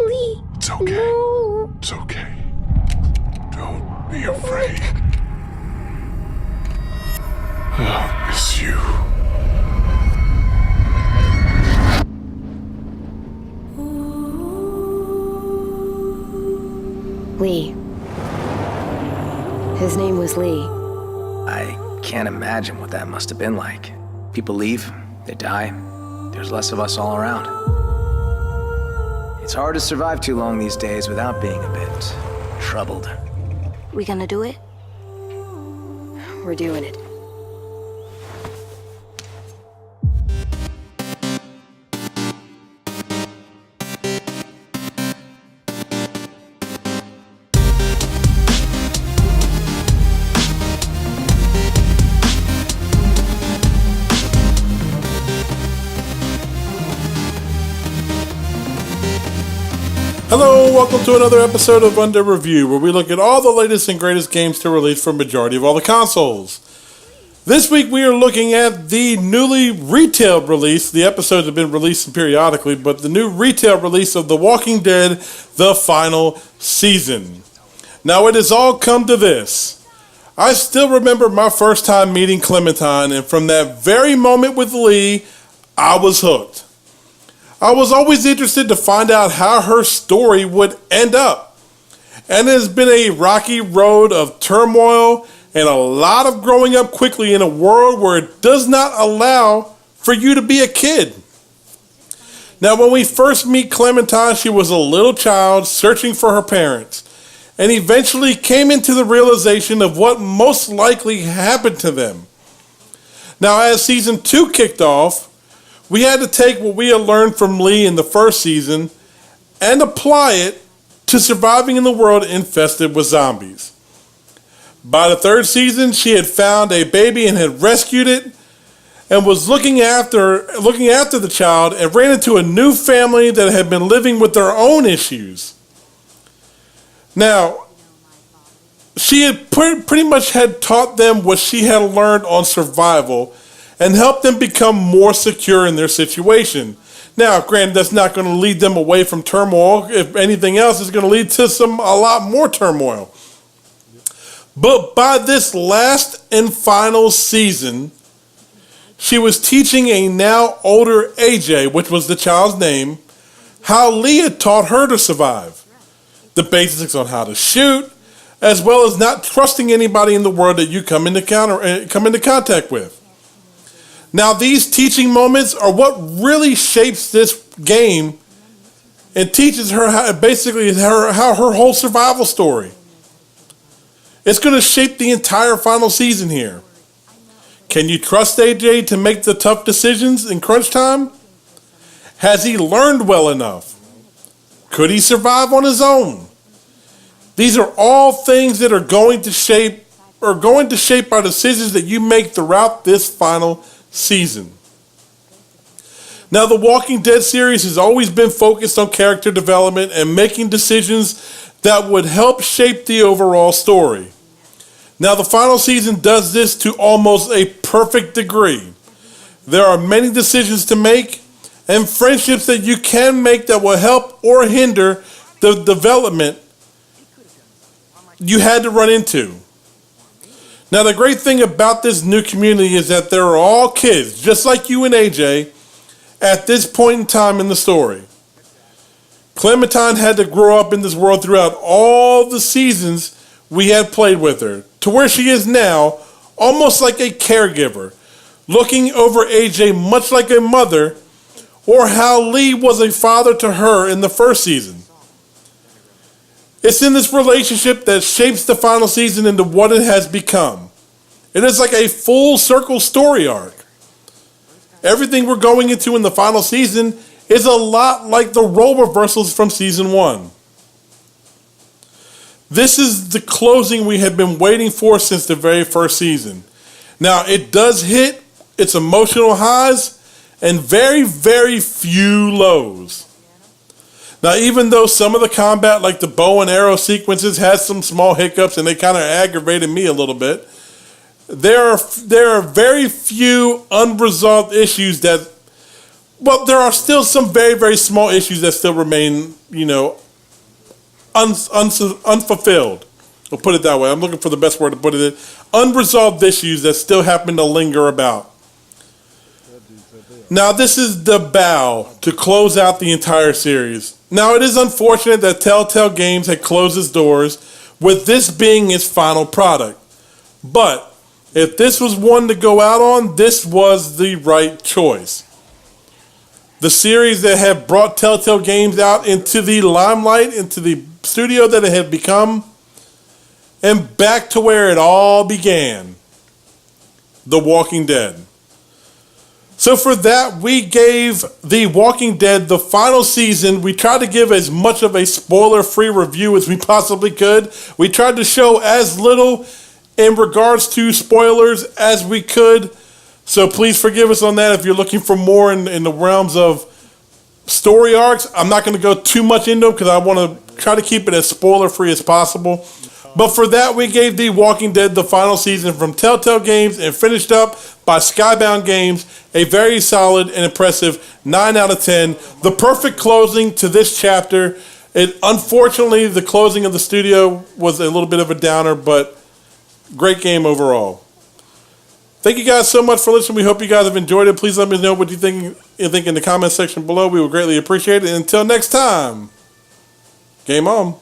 Lee. It's okay. No. It's okay. Don't be afraid. I'll miss you. Lee. His name was Lee. I can't imagine what that must have been like. People leave, they die, there's less of us all around. It's hard to survive too long these days without being a bit troubled. We gonna do it? We're doing it. Hello, welcome to another episode of Under Review, where we look at all the latest and greatest games to release for a majority of all the consoles. This week we are looking at the newly retail release. The episodes have been released periodically, but the new retail release of The Walking Dead, the final season. Now it has all come to this. I still remember my first time meeting Clementine, and from that very moment with Lee, I was hooked. I was always interested to find out how her story would end up. And it has been a rocky road of turmoil and a lot of growing up quickly in a world where it does not allow for you to be a kid. Now, when we first meet Clementine, she was a little child searching for her parents and eventually came into the realization of what most likely happened to them. Now, as season 2 kicked off, we had to take what we had learned from Lee in the first season and apply it to surviving in the world infested with zombies. By the third season, she had found a baby and had rescued it and was looking after the child and ran into a new family that had been living with their own issues. Now, she had pretty much had taught them what she had learned on survival and help them become more secure in their situation. Now, granted, that's not going to lead them away from turmoil. If anything else, it's going to lead to a lot more turmoil. But by this last and final season, she was teaching a now older AJ, which was the child's name, how Lee had taught her to survive. The basics on how to shoot, as well as not trusting anybody in the world that you come into contact with. Now, these teaching moments are what really shapes this game and teaches her how her whole survival story. It's going to shape the entire final season here. Can you trust AJ to make the tough decisions in crunch time? Has he learned well enough? Could he survive on his own? These are all things that are going to shape our decisions that you make throughout this final season. Now, the Walking Dead series has always been focused on character development and making decisions that would help shape the overall story. Now, the final season does this to almost a perfect degree. There are many decisions to make and friendships that you can make that will help or hinder the development you had to run into. Now, the great thing about this new community is that they're all kids, just like you and AJ, at this point in time in the story. Clementine had to grow up in this world throughout all the seasons we had played with her, to where she is now, almost like a caregiver, looking over AJ much like a mother, or how Lee was a father to her in the first season. It's in this relationship that shapes the final season into what it has become. It is like a full circle story arc. Everything we're going into in the final season is a lot like the role reversals from season 1. This is the closing we have been waiting for since the very first season. Now, it does hit its emotional highs and very, very few lows. Now, even though some of the combat, like the bow and arrow sequences, has some small hiccups and they kind of aggravated me a little bit, there are very few unresolved issues that Well, there are still some very, very small issues that still remain, unfulfilled. We'll put it that way. I'm looking for the best word to put it in. Unresolved issues that still happen to linger about. Now, this is the bow to close out the entire series. Now, it is unfortunate that Telltale Games had closed its doors, with this being its final product. But if this was one to go out on, this was the right choice. The series that had brought Telltale Games out into the limelight, into the studio that it had become, and back to where it all began. The Walking Dead. So for that, we gave The Walking Dead the final season. We tried to give as much of a spoiler-free review as we possibly could. We tried to show as little in regards to spoilers as we could. So please forgive us on that if you're looking for more in the realms of story arcs. I'm not going to go too much into them because I want to try to keep it as spoiler-free as possible. But for that, we gave The Walking Dead the final season from Telltale Games and finished up by Skybound Games, a very solid and impressive 9 out of 10. The perfect closing to this chapter. Unfortunately, the closing of the studio was a little bit of a downer, but great game overall. Thank you guys so much for listening. We hope you guys have enjoyed it. Please let me know what you think in the comment section below. We would greatly appreciate it. And until next time, game on.